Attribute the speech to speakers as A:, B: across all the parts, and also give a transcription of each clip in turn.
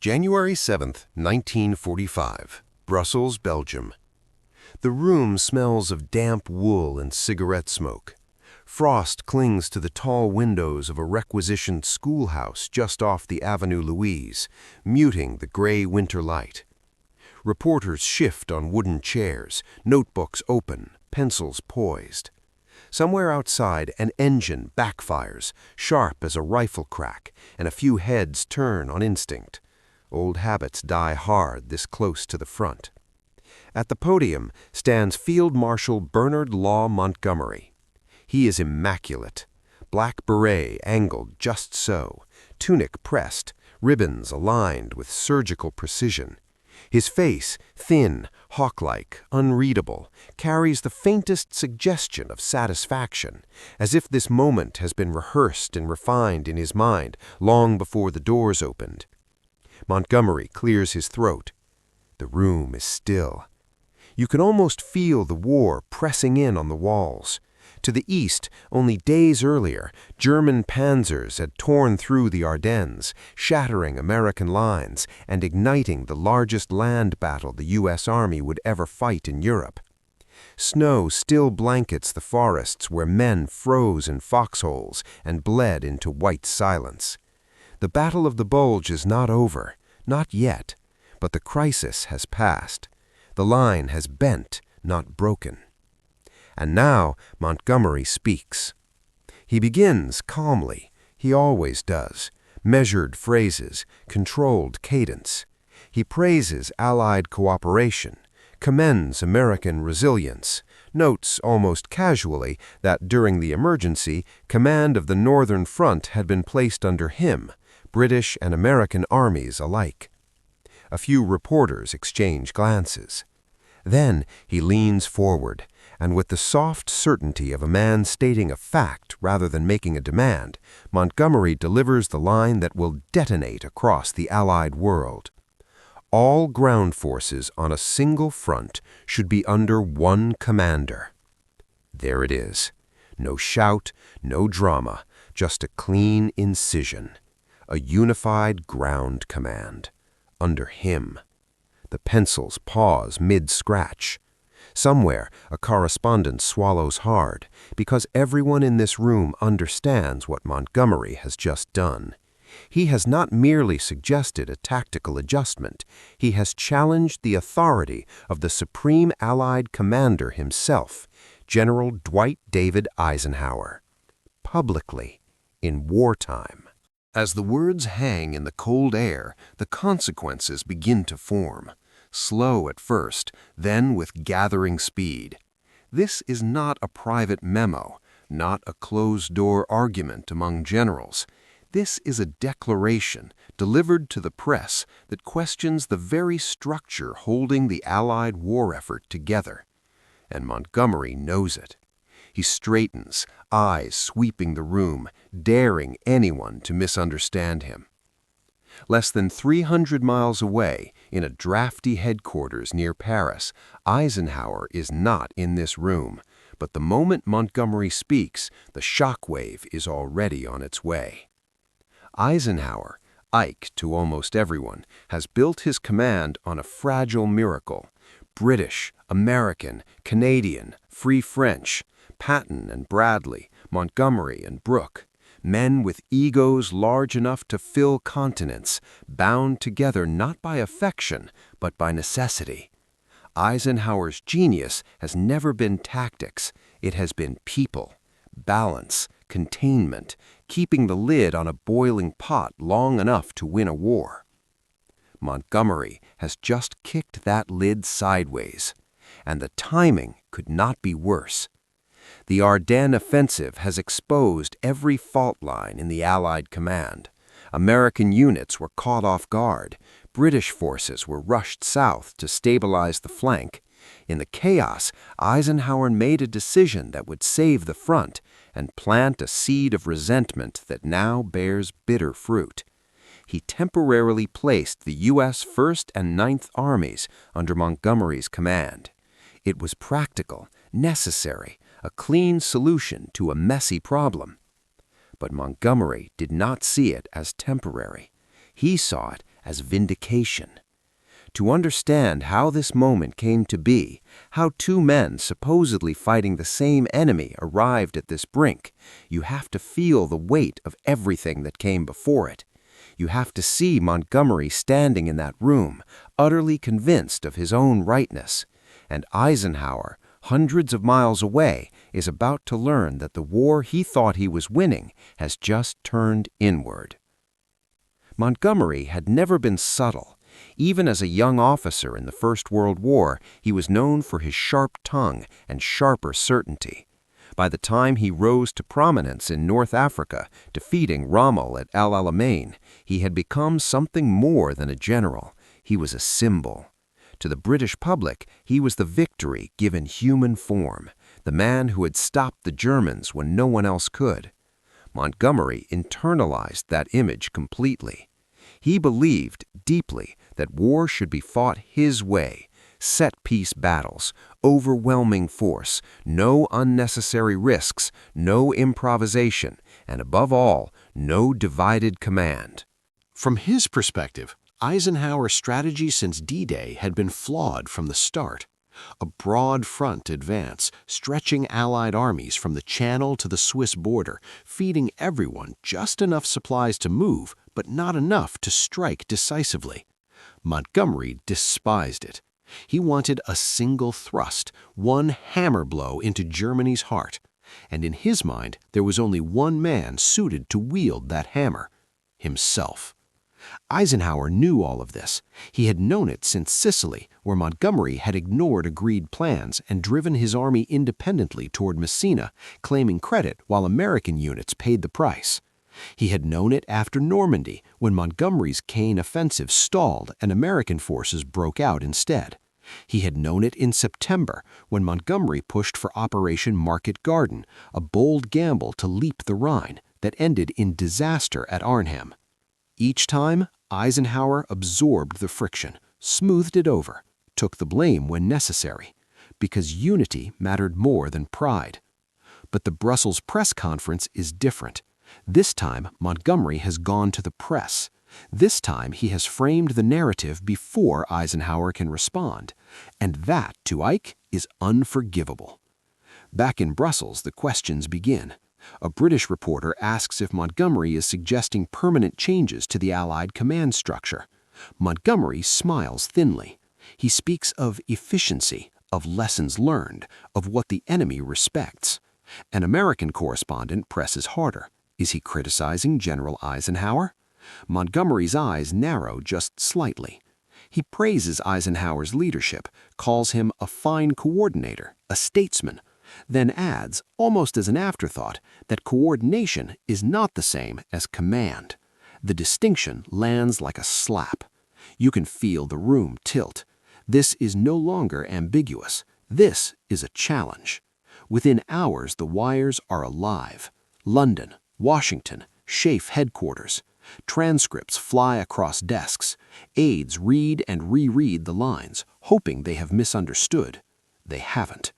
A: January 7th, 1945, Brussels, Belgium. The room smells of damp wool and cigarette smoke. Frost clings to the tall windows of a requisitioned schoolhouse just off the Avenue Louise, muting the gray winter light. Reporters shift on wooden chairs, notebooks open, pencils poised. Somewhere outside, an engine backfires, sharp as a rifle crack, and a few heads turn on instinct. Old habits die hard this close to the front. At the podium stands Field Marshal Bernard Law Montgomery. He is immaculate. Black beret angled just so, tunic pressed, ribbons aligned with surgical precision. His face, thin, hawk-like, unreadable, carries the faintest suggestion of satisfaction, as if this moment has been rehearsed and refined in his mind long before the doors opened. Montgomery clears his throat. The room is still. You can almost feel the war pressing in on the walls. To the east, only days earlier, German panzers had torn through the Ardennes, shattering American lines and igniting the largest land battle the U.S. Army would ever fight in Europe. Snow still blankets the forests where men froze in foxholes and bled into white silence. The Battle of the Bulge is not over, not yet, but the crisis has passed. The line has bent, not broken. And now Montgomery speaks. He begins calmly, he always does, measured phrases, controlled cadence. He praises Allied cooperation, commends American resilience, notes almost casually that during the emergency, command of the Northern Front had been placed under him, British and American armies alike. A few reporters exchange glances. Then he leans forward, and with the soft certainty of a man stating a fact rather than making a demand, Montgomery delivers the line that will detonate across the Allied world. All ground forces on a single front should be under one commander. There it is. No shout, no drama, just a clean incision. A unified ground command. Under him. The pencils pause mid-scratch. Somewhere, a correspondent swallows hard, because everyone in this room understands what Montgomery has just done. He has not merely suggested a tactical adjustment, he has challenged the authority of the Supreme Allied Commander himself, General Dwight David Eisenhower. Publicly, in wartime. As the words hang in the cold air, the consequences begin to form. Slow at first, then with gathering speed. This is not a private memo, not a closed-door argument among generals. This is a declaration delivered to the press that questions the very structure holding the Allied war effort together. And Montgomery knows it. He straightens, eyes sweeping the room, daring anyone to misunderstand him. Less than 300 miles away, in a drafty headquarters near Paris, Eisenhower is not in this room, but the moment Montgomery speaks, the shockwave is already on its way. Eisenhower, Ike to almost everyone, has built his command on a fragile miracle. British, American, Canadian, Free French, Patton and Bradley, Montgomery and Brooke. Men with egos large enough to fill continents, bound together not by affection, but by necessity. Eisenhower's genius has never been tactics, it has been people, balance, containment, keeping the lid on a boiling pot long enough to win a war. Montgomery has just kicked that lid sideways, and the timing could not be worse. The Ardennes offensive has exposed every fault line in the Allied command. American units were caught off guard. British forces were rushed south to stabilize the flank. In the chaos, Eisenhower made a decision that would save the front and plant a seed of resentment that now bears bitter fruit. He temporarily placed the U.S. 1st and 9th Armies under Montgomery's command. It was practical, necessary, a clean solution to a messy problem. But Montgomery did not see it as temporary. He saw it as vindication. To understand how this moment came to be, how two men supposedly fighting the same enemy arrived at this brink, you have to feel the weight of everything that came before it. You have to see Montgomery standing in that room, utterly convinced of his own rightness. And Eisenhower, hundreds of miles away, is about to learn that the war he thought he was winning has just turned inward. Montgomery had never been subtle. Even as a young officer in the First World War, he was known for his sharp tongue and sharper certainty. By the time he rose to prominence in North Africa, defeating Rommel at El Alamein, he had become something more than a general. He was a symbol. To the British public, he was the victory given human form, the man who had stopped the Germans when no one else could. Montgomery internalized that image completely. He believed deeply that war should be fought his way, set-piece battles, overwhelming force, no unnecessary risks, no improvisation, and above all, no divided command.
B: From his perspective, Eisenhower's strategy since D-Day had been flawed from the start. A broad front advance, stretching Allied armies from the Channel to the Swiss border, feeding everyone just enough supplies to move, but not enough to strike decisively. Montgomery despised it. He wanted a single thrust, one hammer blow into Germany's heart. And in his mind, there was only one man suited to wield that hammer: himself. Eisenhower knew all of this. He had known it since Sicily, where Montgomery had ignored agreed plans and driven his army independently toward Messina, claiming credit while American units paid the price. He had known it after Normandy, when Montgomery's Caen offensive stalled and American forces broke out instead. He had known it in September, when Montgomery pushed for Operation Market Garden, a bold gamble to leap the Rhine that ended in disaster at Arnhem. Each time, Eisenhower absorbed the friction, smoothed it over, took the blame when necessary, because unity mattered more than pride. But the Brussels press conference is different. This time, Montgomery has gone to the press. This time, he has framed the narrative before Eisenhower can respond. And that, to Ike, is unforgivable. Back in Brussels, the questions begin. A British reporter asks if Montgomery is suggesting permanent changes to the Allied command structure. Montgomery smiles thinly. He speaks of efficiency, of lessons learned, of what the enemy respects. An American correspondent presses harder. Is he criticizing General Eisenhower? Montgomery's eyes narrow just slightly. He praises Eisenhower's leadership, calls him a fine coordinator, a statesman, then adds, almost as an afterthought, that coordination is not the same as command. The distinction lands like a slap. You can feel the room tilt. This is no longer ambiguous. This is a challenge. Within hours, the wires are alive. London, Washington, SHAEF headquarters. Transcripts fly across desks. Aides read and reread the lines, hoping they have misunderstood. They haven't.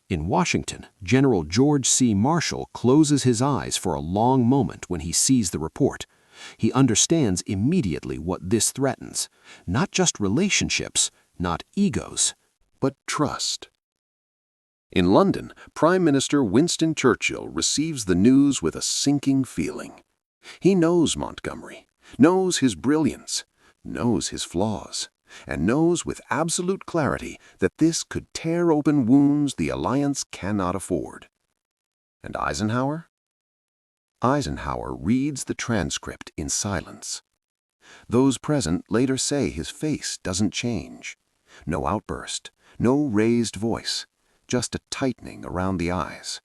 B: In Washington, General George C. Marshall closes his eyes for a long moment when he sees the report. He understands immediately what this threatens. Not just relationships, not egos, but trust. In London, Prime Minister Winston Churchill receives the news with a sinking feeling. He knows Montgomery, knows his brilliance, knows his flaws, and knows with absolute clarity that this could tear open wounds the alliance cannot afford. And Eisenhower? Eisenhower reads the transcript in silence. Those present later say his face doesn't change. No outburst, no raised voice, just a tightening around the eyes.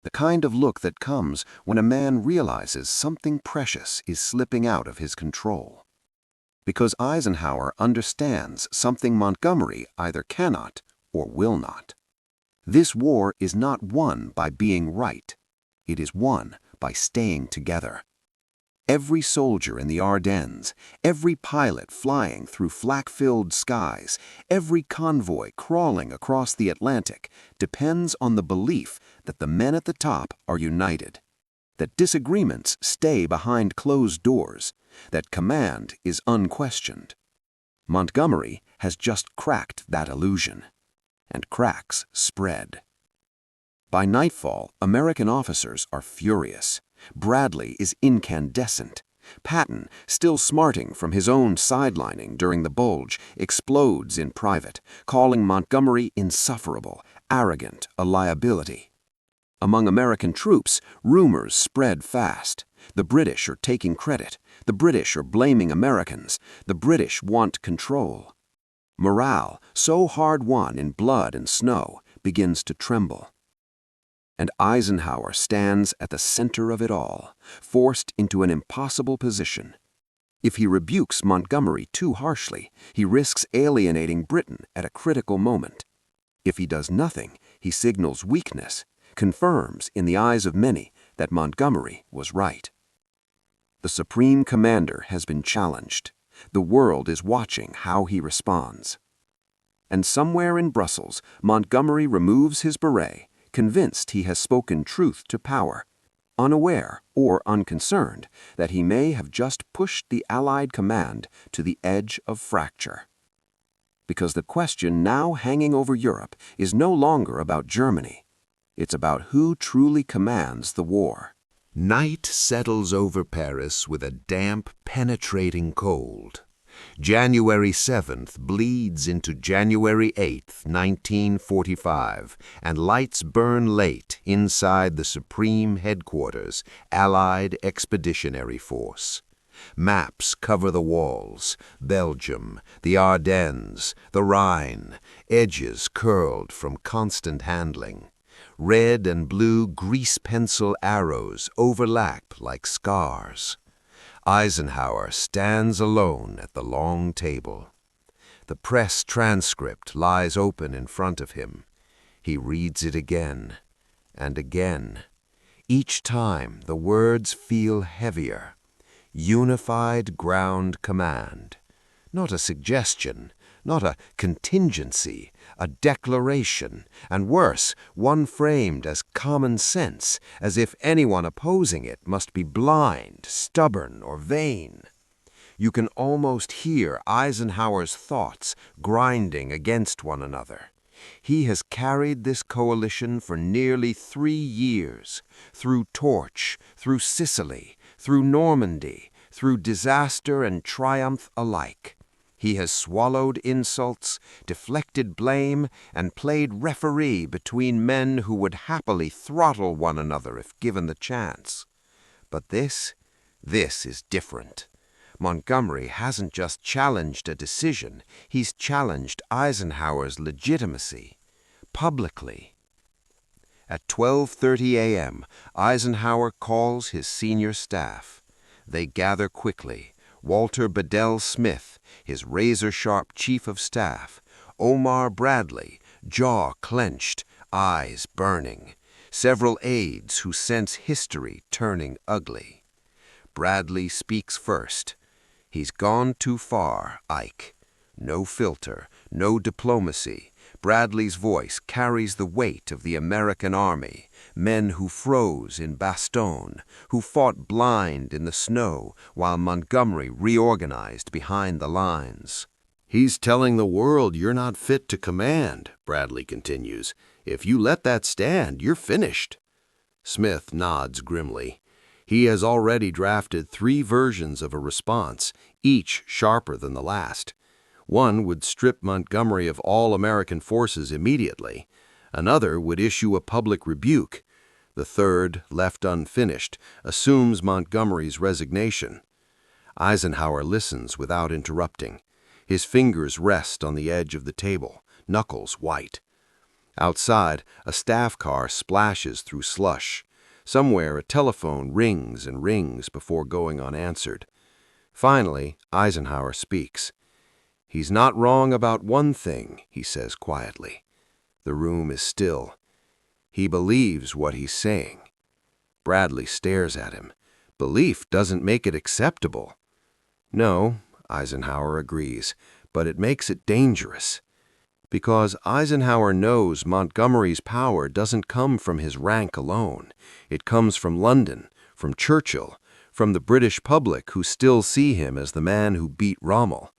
B: The kind of look that comes when a man realizes something precious is slipping out of his control. Because Eisenhower understands something Montgomery either cannot or will not. This war is not won by being right. It is won by staying together. Every soldier in the Ardennes, every pilot flying through flak-filled skies, every convoy crawling across the Atlantic depends on the belief that the men at the top are united, that disagreements stay behind closed doors,
C: that command is unquestioned. Montgomery has just cracked that illusion, and cracks spread. By nightfall, American officers are furious. Bradley is incandescent. Patton, still smarting from his own sidelining during the Bulge, explodes in private, calling Montgomery insufferable, arrogant, a liability. Among American troops, rumors spread fast. The British are taking credit. The British are blaming Americans. The British want control. Morale, so hard won in blood and snow, begins to tremble. And Eisenhower stands at the center of it all, forced into an impossible position. If he rebukes Montgomery too harshly, he risks alienating Britain at a critical moment. If he does nothing, he signals weakness, confirms in the eyes of many that Montgomery was right. The Supreme Commander has been challenged. The world is watching how he responds. And somewhere in Brussels, Montgomery removes his beret, convinced he has spoken truth to power, unaware or unconcerned that he may have just pushed the Allied command to the edge of fracture. Because the question now hanging over Europe is no longer about Germany. It's about who truly commands the war.
A: Night settles over Paris with a damp, penetrating cold. January 7th bleeds into January 8th, 1945, and lights burn late inside the Supreme Headquarters, Allied Expeditionary Force. Maps cover the walls: Belgium, the Ardennes, the Rhine, edges curled from constant handling. Red and blue grease pencil arrows overlap like scars. Eisenhower stands alone at the long table. The press transcript lies open in front of him. He reads it again and again. Each time the words feel heavier. Unified Ground Command. Not a suggestion, not a contingency, a declaration, and worse, one framed as common sense, as if anyone opposing it must be blind, stubborn, or vain. You can almost hear Eisenhower's thoughts grinding against one another. He has carried this coalition for nearly 3 years, through Torch, through Sicily, through Normandy, through disaster and triumph alike. He has swallowed insults, deflected blame, and played referee between men who would happily throttle one another if given the chance. But this is different. Montgomery hasn't just challenged a decision, he's challenged Eisenhower's legitimacy, publicly. At 12:30 a.m., Eisenhower calls his senior staff. They gather quickly. Walter Bedell Smith, his razor-sharp chief of staff, Omar Bradley, jaw clenched, eyes burning, several aides who sense history turning ugly. Bradley speaks first. He's gone too far, Ike. No filter, no diplomacy. Bradley's voice carries the weight of the American army, men who froze in Bastogne, who fought blind in the snow while Montgomery reorganized behind the lines.
B: "He's telling the world you're not fit to command," Bradley continues. "If you let that stand, you're finished." Smith nods grimly. He has already drafted 3 versions of a response, each sharper than the last. One would strip Montgomery of all American forces immediately. Another would issue a public rebuke. The third, left unfinished, assumes Montgomery's resignation. Eisenhower listens without interrupting. His fingers rest on the edge of the table, knuckles white. Outside, a staff car splashes through slush. Somewhere a telephone rings and rings before going unanswered. Finally, Eisenhower speaks. "He's not wrong about one thing," he says quietly. The room is still. He believes what he's saying. Bradley stares at him. Belief doesn't make it acceptable. No, Eisenhower agrees, but it makes it dangerous. Because Eisenhower knows Montgomery's power doesn't come from his rank alone. It comes from London, from Churchill,
A: from the British public who still see him as the man who beat Rommel.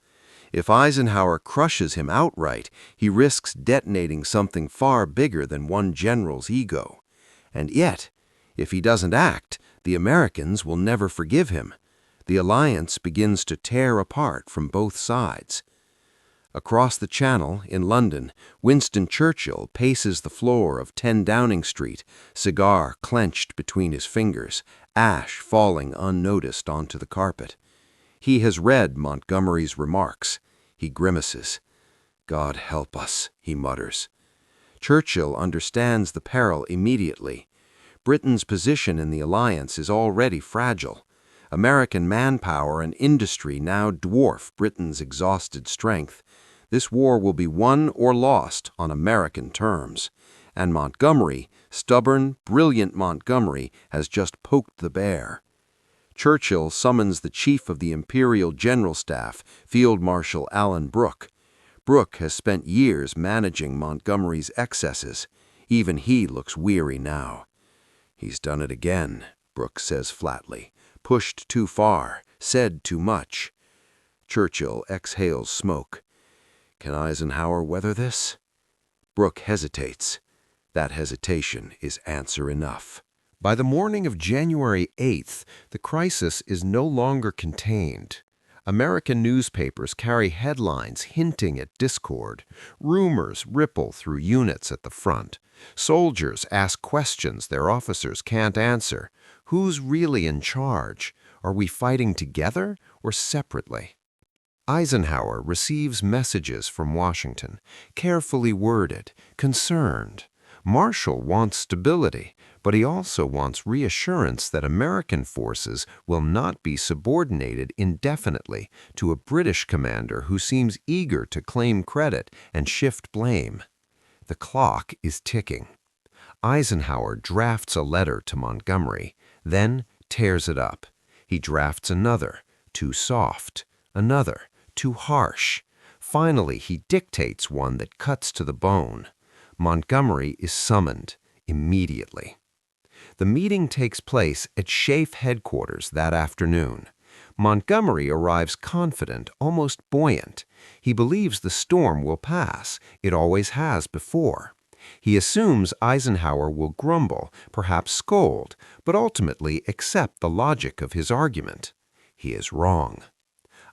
A: If Eisenhower crushes him outright, he risks detonating something far bigger than one general's ego. And yet, if he doesn't act, the Americans will never forgive him. The alliance begins to tear apart from both sides. Across the Channel, in London, Winston Churchill paces the floor of 10 Downing Street, cigar clenched between his fingers, ash falling unnoticed onto the carpet. He has read Montgomery's remarks. He grimaces. "God help us," he mutters. Churchill understands the peril immediately. Britain's position in the alliance is already fragile. American manpower and industry now dwarf Britain's exhausted strength. This war will be won or lost on American terms. And Montgomery, stubborn, brilliant Montgomery, has just poked the bear. Churchill summons the chief of the Imperial General Staff, Field Marshal Alan Brooke. Brooke has spent years managing Montgomery's excesses. Even he looks weary now. "He's done it again," Brooke says flatly. "Pushed too far, said too much." Churchill exhales smoke. "Can Eisenhower weather this?" Brooke hesitates. That hesitation is answer enough. By the morning of January 8th, the crisis is no longer contained. American newspapers carry headlines hinting at discord. Rumors ripple through units at the front. Soldiers ask questions their officers can't answer. Who's really in charge? Are we fighting together or separately? Eisenhower receives messages from Washington, carefully worded, concerned. Marshal wants stability, but he also wants reassurance that American forces will not be subordinated indefinitely to a British commander who seems eager to claim credit and shift blame. The clock is ticking. Eisenhower drafts a letter to Montgomery, then tears it up. He drafts another, too soft, another, too harsh. Finally, he dictates one that cuts to the bone. Montgomery is summoned immediately. The meeting takes place at SHAEF headquarters that afternoon. Montgomery arrives confident, almost buoyant. He believes the storm will pass. It always has before. He assumes Eisenhower will grumble, perhaps scold, but ultimately accept the logic of his argument. He is wrong.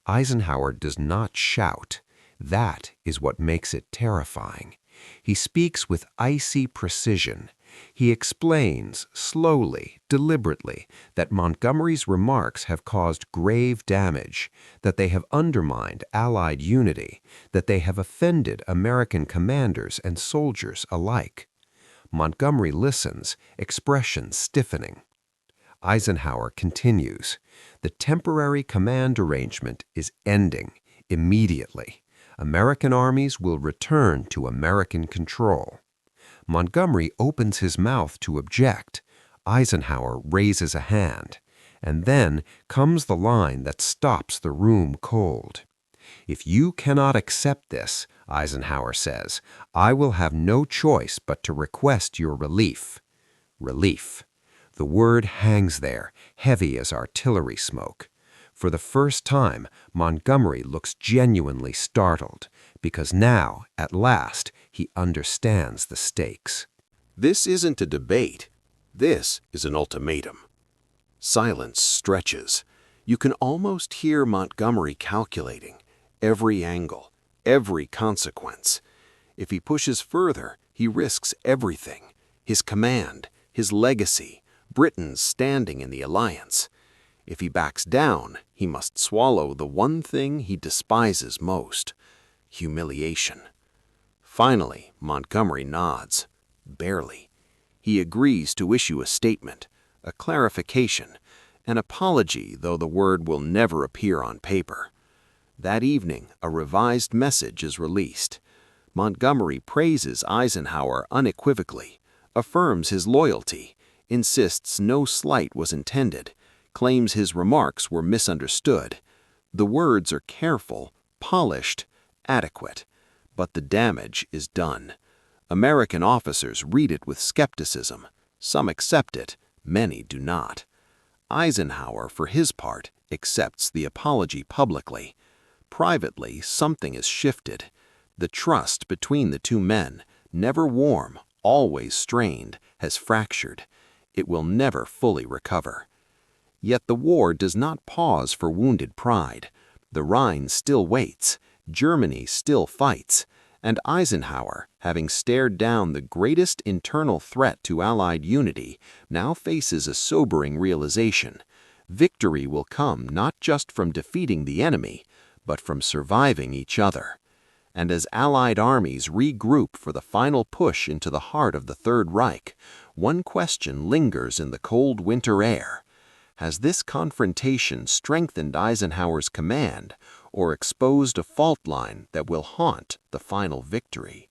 A: Eisenhower does not shout. That is what makes it terrifying. He speaks with icy precision. He explains, slowly, deliberately, that Montgomery's remarks have caused grave damage, that they have undermined Allied unity, that they have offended American commanders and soldiers alike. Montgomery listens, expression stiffening. Eisenhower continues. The temporary command arrangement is ending immediately. American armies will return to American control. Montgomery opens his mouth to object. Eisenhower raises a hand. And then comes the line that stops the room cold. "If you cannot accept this," Eisenhower says, "I will have no choice but to request your relief." Relief. The word hangs there, heavy as artillery smoke. For the first time, Montgomery looks genuinely startled, because now, at last, he understands the stakes.
B: This isn't a debate. This is an ultimatum. Silence stretches. You can almost hear Montgomery calculating every angle, every consequence. If he pushes further, he risks everything: his command, his legacy, Britain's standing in the alliance. If he backs down, he must swallow the one thing he despises most: humiliation. Finally, Montgomery nods. Barely. He agrees to issue a statement, a clarification, an apology, though the word will never appear on paper. That evening, a revised message is released. Montgomery praises Eisenhower unequivocally, affirms his loyalty, insists no slight was intended, claims his remarks were misunderstood. The words are careful, polished, adequate, but the damage is done. American officers read it with skepticism. Some accept it, many do not.
C: Eisenhower, for his part, accepts the apology publicly. Privately, something has shifted. The trust between the two men, never warm, always strained, has fractured. It will never fully recover. Yet the war does not pause for wounded pride. The Rhine still waits, Germany still fights, and Eisenhower, having stared down the greatest internal threat to Allied unity, now faces a sobering realization. Victory will come not just from defeating the enemy, but from surviving each other. And as Allied armies regroup for the final push into the heart of the Third Reich, one question lingers in the cold winter air. Has this confrontation strengthened Eisenhower's command or exposed a fault line that will haunt the final victory?